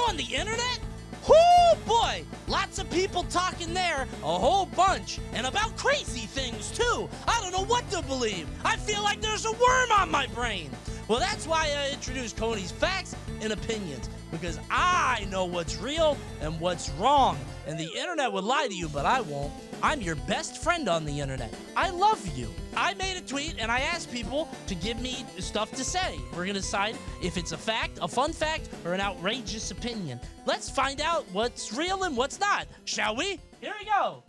on the internet? Whoo, boy! Lots of people talking there, a whole bunch, and about crazy things, too. I don't know what to believe. I feel like there's a worm on my brain. Well, that's why I introduced Coney's Facts and Opinions, because I know what's real and what's wrong, and the internet would lie to you, but I won't. I'm your best friend on the internet. I love you. I made a tweet and I asked people to give me stuff to say. We're gonna decide if it's a fact, a fun fact, or an outrageous opinion. Let's find out what's real and what's not, shall we? Here we go.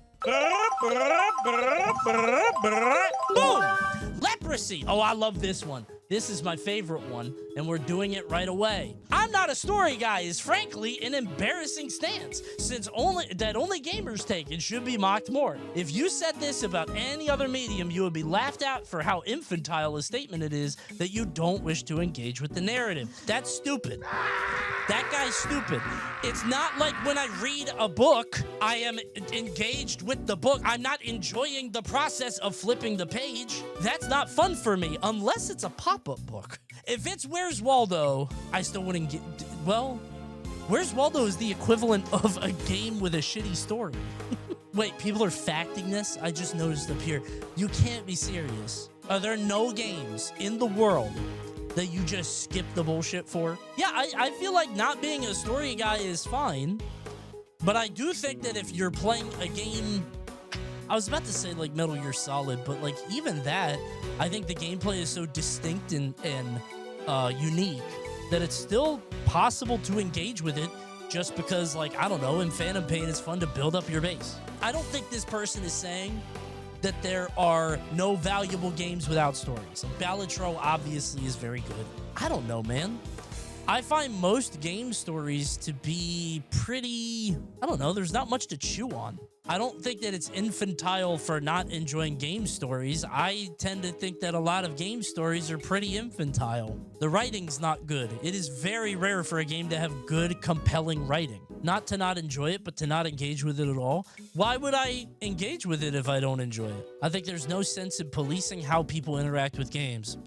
Boom! Leprosy. Oh, I love this one. This is my favorite one, and we're doing it right away. I'm not a story guy is frankly an embarrassing stance, since only gamers take and should be mocked more. If you said this about any other medium, you would be laughed at for how infantile a statement it is that you don't wish to engage with the narrative. That's stupid. That guy's stupid. It's not like when I read a book, I am engaged with the book. I'm not enjoying the process of flipping the page. That's not fun for me, unless it's a pop-up book. If it's Where's Waldo, I still wouldn't get... Well, Where's Waldo is the equivalent of a game with a shitty story. Wait, people are facting this? I just noticed up here. You can't be serious. Are there no games in the world that you just skip the bullshit for? Yeah, I feel like not being a story guy is fine, but I do think that if you're playing a game... I was about to say, like, Metal Gear Solid, but, like, even that, I think the gameplay is so distinct and unique that it's still possible to engage with it just because, like, I don't know, in Phantom Pain, it's fun to build up your base. I don't think this person is saying that there are no valuable games without stories. Balatro obviously is very good. I don't know, man. I find most game stories to be pretty... I don't know, there's not much to chew on. I don't think that it's infantile for not enjoying game stories. I tend to think that a lot of game stories are pretty infantile. The writing's not good. It is very rare for a game to have good, compelling writing. Not to not enjoy it, but to not engage with it at all. Why would I engage with it if I don't enjoy it? I think there's no sense in policing how people interact with games.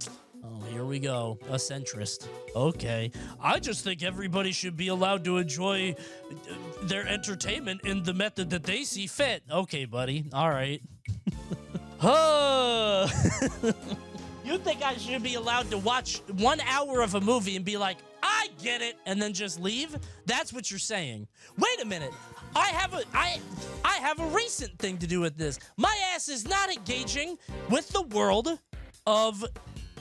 Oh, here we go. A centrist. Okay. I just think everybody should be allowed to enjoy their entertainment in the method that they see fit. Okay, buddy. All right. You think I should be allowed to watch 1 hour of a movie and be like, I get it, and then just leave? That's what you're saying. Wait a minute. I have a recent thing to do with this. My ass is not engaging with the world of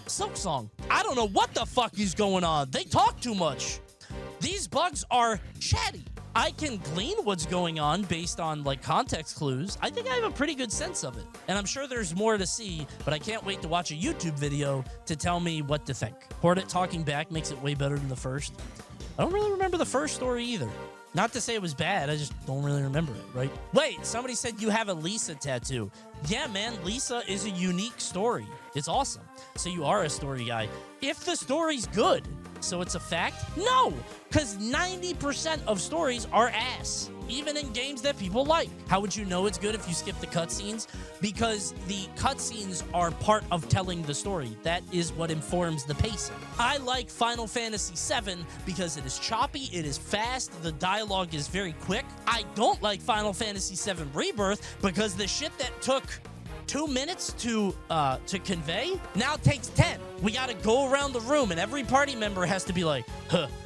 Silksong. I don't know what the fuck is going on. They talk too much. These bugs are chatty. I can glean what's going on based on, like, context clues. I think I have a pretty good sense of it. And I'm sure there's more to see, but I can't wait to watch a YouTube video to tell me what to think. Hornet talking back makes it way better than the first. I don't really remember the first story either. Not to say it was bad, I just don't really remember it, right? Wait, somebody said you have a Lisa tattoo. Yeah, man, Lisa is a unique story. It's awesome. So you are a story guy. If the story's good, so it's a fact? No, because 90% of stories are ass, even in games that people like. How would you know it's good if you skip the cutscenes? Because the cutscenes are part of telling the story. That is what informs the pacing. I like Final Fantasy VII because it is choppy, it is fast, the dialogue is very quick. I don't like Final Fantasy VII Rebirth because the shit that took 2 minutes to convey now takes 10. We gotta go around the room and every party member has to be like,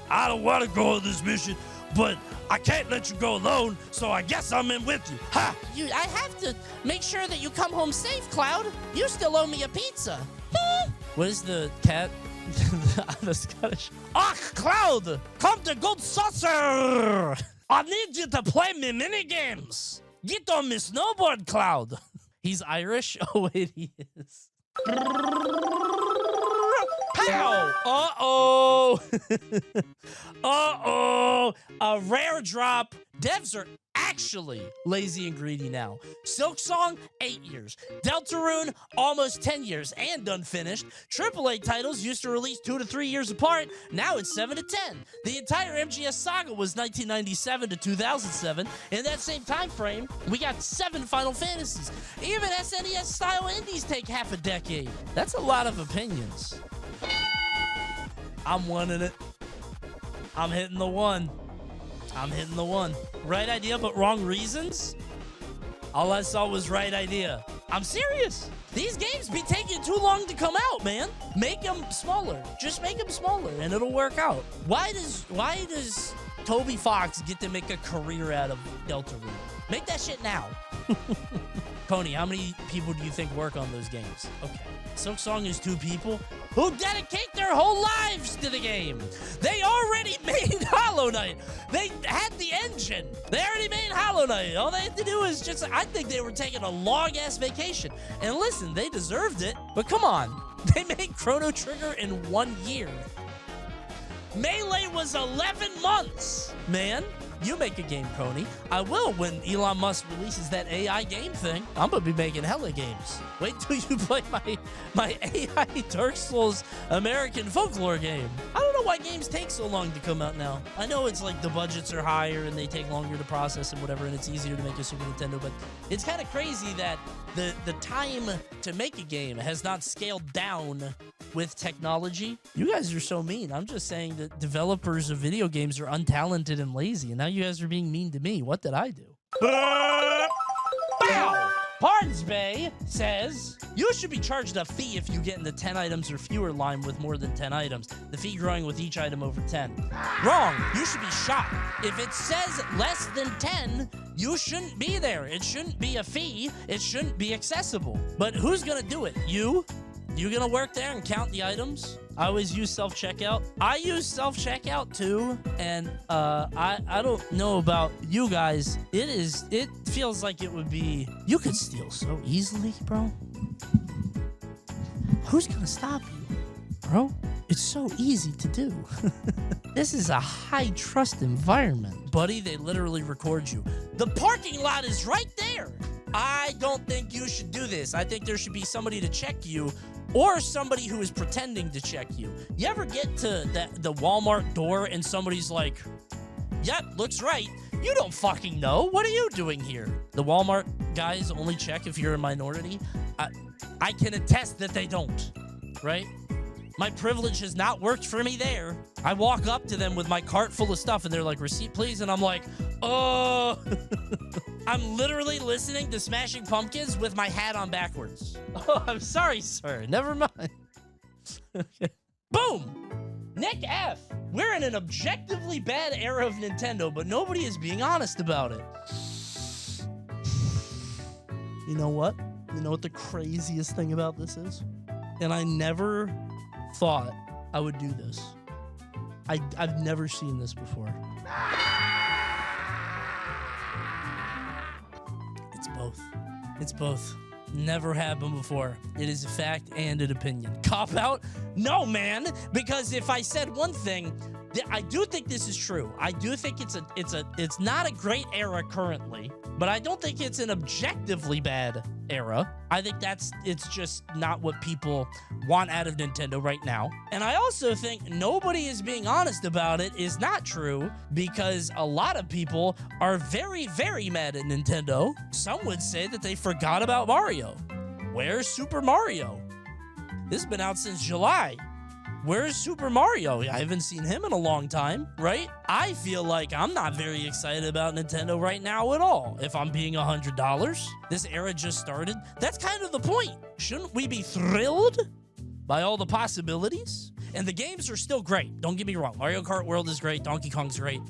I don't want to go on this mission, but I can't let you go alone, so I guess I'm in with you. Ha! I have to make sure that you come home safe, Cloud. You still owe me a pizza. What is the cat? The Scottish. Ach, Cloud! Come to Gold Saucer! I need you to play me minigames. Get on me snowboard, Cloud. He's Irish? Oh, wait, he is. Pow! Uh-oh! Uh-oh! A rare drop. Devs are actually lazy and greedy now. Silksong, 8 years. Deltarune, almost 10 years and unfinished. AAA titles used to release 2 to 3 years apart. Now it's 7 to 10. The entire MGS saga was 1997 to 2007. In that same time frame, we got 7 Final Fantasies. Even SNES-style indies take half a decade. That's a lot of opinions. I'm winning it. I'm hitting the one. I'm hitting the one. Right idea, but wrong reasons? All I saw was right idea. I'm serious. These games be taking too long to come out, man. Make them smaller. Just make them smaller, and it'll work out. Why does Toby Fox get to make a career out of Deltarune? Make that shit now. Coney, how many people do you think work on those games? Okay. Silksong is 2 people who dedicate their whole lives to the game. They already made Hollow Knight. They had the engine. They already made Hollow Knight. All they had to do is just, I think they were taking a long-ass vacation. And listen, they deserved it, but come on. They made Chrono Trigger in 1 year. Melee was 11 months, man. You make a game, Coney. I will when Elon Musk releases that AI game thing. I'm going to be making hella games. Wait till you play my AI Dark Souls American Folklore game. I don't know why games take so long to come out now. I know it's like the budgets are higher and they take longer to process and whatever, and it's easier to make a Super Nintendo, but it's kind of crazy that the time to make a game has not scaled down with technology. You guys are so mean. I'm just saying that developers of video games are untalented and lazy, and now you guys are being mean to me. What did I do? Bow! Pardsbay says, you should be charged a fee if you get in the 10 items or fewer line with more than 10 items. The fee growing with each item over 10. Wrong. You should be shot. If it says less than 10, you shouldn't be there. It shouldn't be a fee. It shouldn't be accessible. But who's gonna do it? You? You gonna work there and count the items? I always use self-checkout. I use self-checkout too, and I don't know about you guys. It feels like it would be, you could steal so easily, bro. Who's gonna stop you, bro? It's so easy to do. This is a high-trust environment. Buddy, they literally record you. The parking lot is right there. I don't think you should do this. I think there should be somebody to check you, or somebody who is pretending to check you. You ever get to the Walmart door and somebody's like, yep, looks right. You don't fucking know. What are you doing here? The Walmart guys only check if you're a minority. I can attest that they don't, right? My privilege has not worked for me there. I walk up to them with my cart full of stuff and they're like, receipt please. And I'm like, oh, I'm literally listening to Smashing Pumpkins with my hat on backwards. Oh, I'm sorry, sir. Never mind. Okay. Boom. Nick F. We're in an objectively bad era of Nintendo, but nobody is being honest about it. You know what? You know what the craziest thing about this is? And I never thought I would do this. I've never seen this before. It's both. It's both. Never happened before. It is a fact and an opinion. Cop out? No, man. Because if I said one thing, I do think this is true. I do think it's not a great era currently, but I don't think it's an objectively bad era. I think it's just not what people want out of Nintendo right now. And I also think nobody is being honest about it is not true, because a lot of people are very, very mad at Nintendo. Some would say that they forgot about Mario. Where's Super Mario? This has been out since July. Where's Super Mario? I haven't seen him in a long time, right? I feel like I'm not very excited about Nintendo right now at all. If I'm being $100, this era just started. That's kind of the point. Shouldn't we be thrilled by all the possibilities? And the games are still great. Don't get me wrong. Mario Kart World is great. Donkey Kong's great.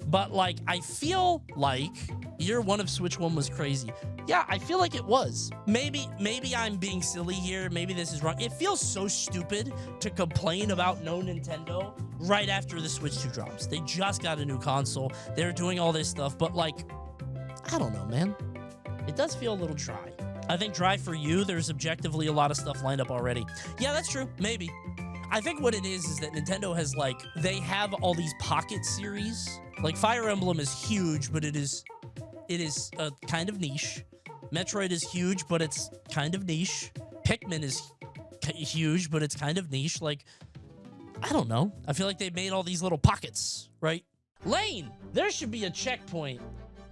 But, like, I feel like year one of Switch 1 was crazy. Yeah, I feel like it was. Maybe I'm being silly here. Maybe this is wrong. It feels so stupid to complain about no Nintendo right after the Switch 2 drops. They just got a new console. They're doing all this stuff. But, like, I don't know, man. It does feel a little dry. I think dry for you. There's objectively a lot of stuff lined up already. Yeah, that's true. Maybe. I think what it is that Nintendo has, like, they have all these pocket series. Like, Fire Emblem is huge, but it is kind of niche. Metroid is huge, but it's kind of niche. Pikmin is huge, but it's kind of niche. Like, I don't know. I feel like they made all these little pockets, right? Lane, there should be a checkpoint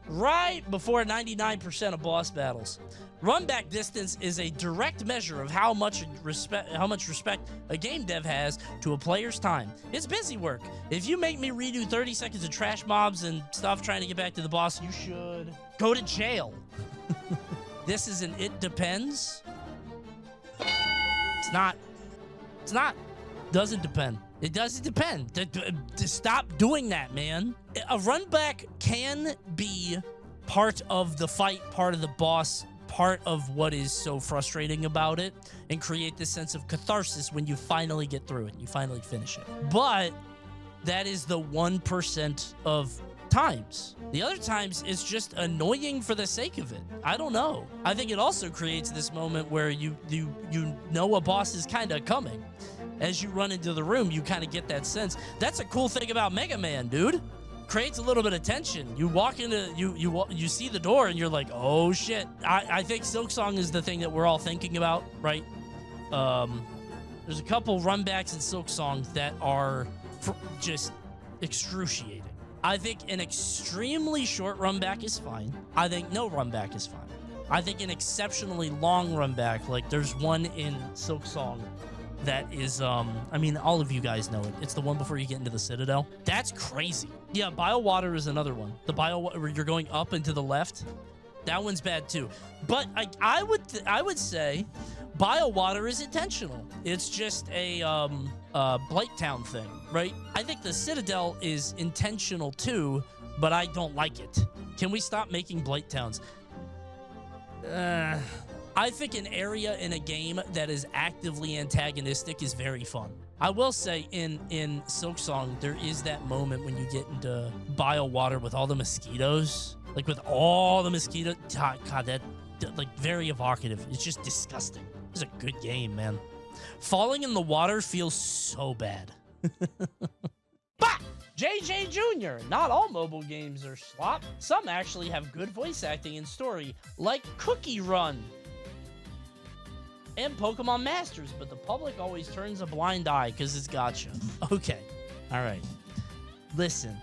right before 99% of boss battles. Runback distance is a direct measure of how much respect a game dev has to a player's time. It's busy work. If you make me redo 30 seconds of trash mobs and stuff trying to get back to the boss, you should go to jail. This is an it depends. It's not. It's not. Doesn't depend. It doesn't depend. To stop doing that, man. A runback can be part of the fight, part of the boss, part of what is so frustrating about it, and create this sense of catharsis when you finally get through it, you finally finish it. But that is the 1% of times. The other times, it's just annoying for the sake of it. I don't know. I think it also creates this moment where you know a boss is kind of coming. As you run into the room, you kind of get that sense. That's a cool thing about Mega Man, dude. Creates a little bit of tension. You walk into, you see the door and you're like, oh shit. I think Silksong is the thing that we're all thinking about, right? There's a couple runbacks in Silksong that are just excruciating. I think an extremely short runback is fine. I think no runback is fine. I think an exceptionally long runback, like there's one in Silksong that is, I mean, all of you guys know it. It's the one before you get into the Citadel. That's crazy. Yeah, Biowater is another one. The where you're going up and to the left. That one's bad too. But I would say Biowater is intentional. It's just a Blight Town thing, right? I think the Citadel is intentional too, but I don't like it. Can we stop making Blight Towns? I think an area in a game that is actively antagonistic is very fun. I will say in Silksong, there is that moment when you get into Biowater with all the mosquitoes. Like with all the mosquitoes. God, that like very evocative. It's just disgusting. It's a good game, man. Falling in the water feels so bad. Bah! JJ Jr. Not all mobile games are slop. Some actually have good voice acting and story, like Cookie Run and Pokemon Masters, but the public always turns a blind eye because it's gotcha. Okay. All right. Listen.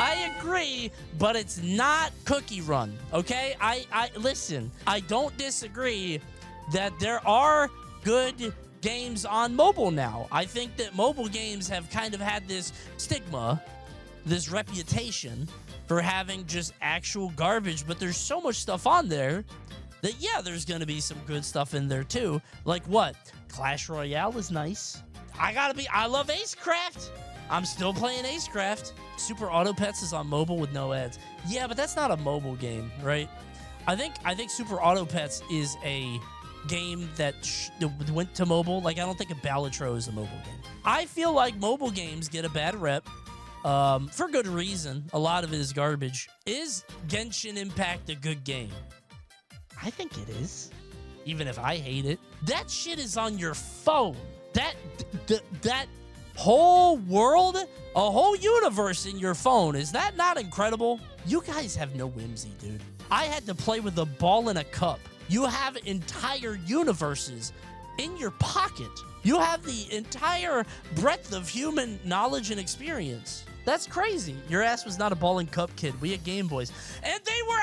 I agree, but it's not Cookie Run, okay? Listen, I don't disagree that there are good games on mobile now. I think that mobile games have kind of had this stigma, this reputation for having just actual garbage, but there's so much stuff on there that, yeah, there's going to be some good stuff in there, too. Like what? Clash Royale is nice. I love Acecraft. I'm still playing Acecraft. Super Auto Pets is on mobile with no ads. Yeah, but that's not a mobile game, right? I think Super Auto Pets is a game that went to mobile. Like, I don't think a Balatro is a mobile game. I feel like mobile games get a bad rep. For good reason. A lot of it is garbage. Is Genshin Impact a good game? I think it is, even if I hate it. That shit is on your phone. That whole world, a whole universe in your phone. Is that not incredible? You guys have no whimsy, dude. I had to play with a ball in a cup. You have entire universes in your pocket. You have the entire breadth of human knowledge and experience. That's crazy. Your ass was not a ball and cup kid. We had Game Boys, and they were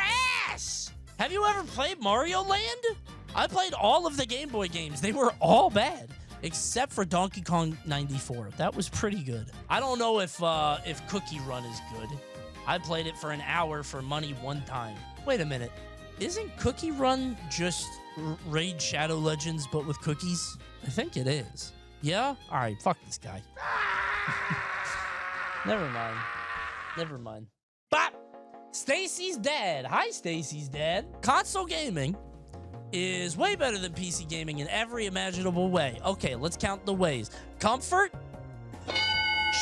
ass. Have you ever played Mario Land? I played all of the Game Boy games. They were all bad, except for Donkey Kong 94. That was pretty good. I don't know if Cookie Run is good. I played it for an hour for money one time. Wait a minute. Isn't Cookie Run just Raid Shadow Legends, but with cookies? I think it is. Yeah? All right, fuck this guy. Never mind. Never mind. Bop! Stacy's dad. Hi, Stacy's dad. Console gaming is way better than PC gaming in every imaginable way. Okay, let's count the ways. Comfort?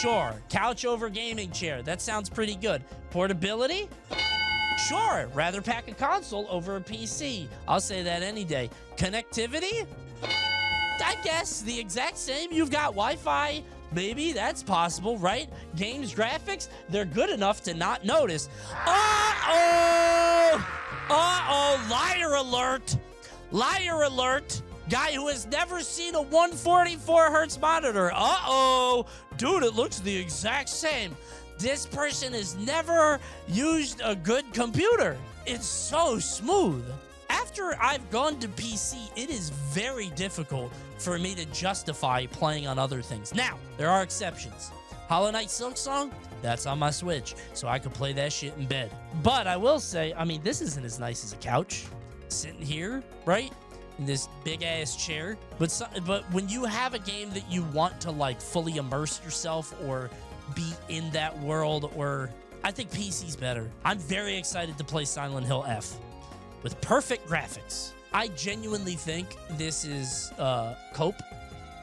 Sure. Couch over gaming chair. That sounds pretty good. Portability? Sure. Rather pack a console over a PC. I'll say that any day. Connectivity? I guess the exact same. You've got Wi-Fi. Maybe that's possible, right? Games graphics, they're good enough to not notice. Uh-oh! Uh-oh, liar alert! Liar alert! Guy who has never seen a 144 hertz monitor. Uh-oh! Dude, it looks the exact same. This person has never used a good computer. It's so smooth. After I've gone to PC, it is very difficult for me to justify playing on other things. Now, there are exceptions. Hollow Knight Silksong, that's on my Switch, so I could play that shit in bed. But I will say, I mean, this isn't as nice as a couch. Sitting here, right? In this big-ass chair. But when you have a game that you want to, like, fully immerse yourself or be in that world, or I think PC's better. I'm very excited to play Silent Hill F with perfect graphics. I genuinely think this is cope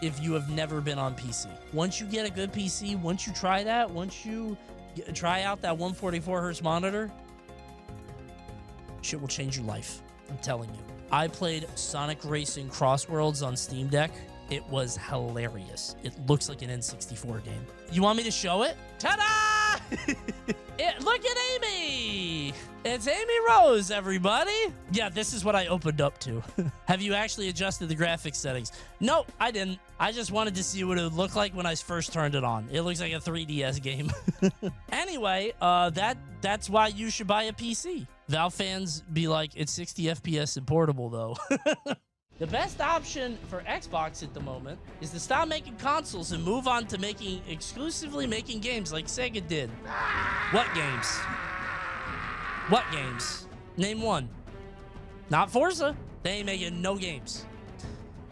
if you have never been on PC. Once you get a good PC, once you try that, once you try out that 144 hertz monitor, shit will change your life. I'm telling you. I played Sonic Racing Crossworlds on Steam Deck. It was hilarious. It looks like an N64 game. You want me to show it? Ta-da! Look at Amy! It's Amy Rose, everybody. Yeah, this is what I opened up to. Have you actually adjusted the graphics settings? No, I didn't. I just wanted to see what it would look like when I first turned it on. It looks like a 3DS game. Anyway, that's why you should buy a PC. Valve fans be like, it's 60 FPS and portable, though. The best option for Xbox at the moment is to stop making consoles and move on to exclusively making games like Sega did. What games? What games? Name one. Not Forza. They ain't making no games.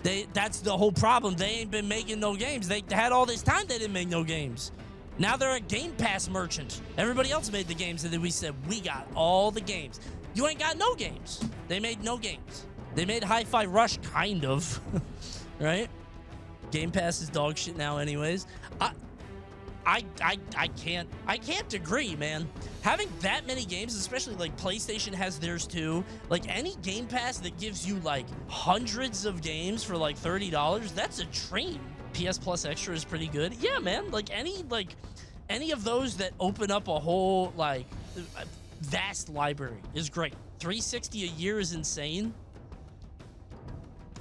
That's the whole problem. They ain't been making no games. They had all this time they didn't make no games. Now they're a Game Pass merchant. Everybody else made the games, and then we said, we got all the games. You ain't got no games. They made no games. They made Hi-Fi Rush, kind of, right? Game Pass is dog shit now anyways. I can't agree, man. Having that many games, especially like PlayStation has theirs too. Like any Game Pass that gives you like hundreds of games for like $30, that's a dream. PS Plus Extra is pretty good. Yeah, man. Like any of those that open up a whole like vast library is great. $360 a year is insane.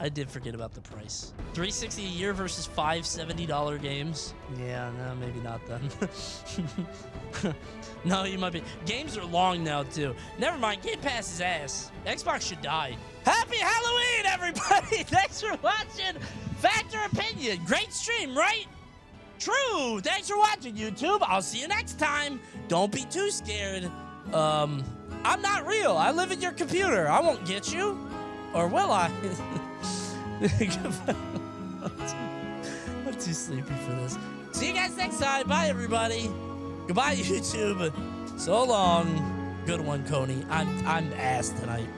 I did forget about the price. $360 a year versus $570 games. Yeah, no, maybe not then. No, you might be. Games are long now, too. Never mind, Game Pass is ass. Xbox should die. Happy Halloween, everybody! Thanks for watching Factor Opinion. Great stream, right? True. Thanks for watching, YouTube. I'll see you next time. Don't be too scared. I'm not real. I live in your computer. I won't get you. Or will I? I'm too sleepy for this. See you guys next time. Bye, everybody. Goodbye, YouTube. So long. Good one, Coney. I'm ass tonight.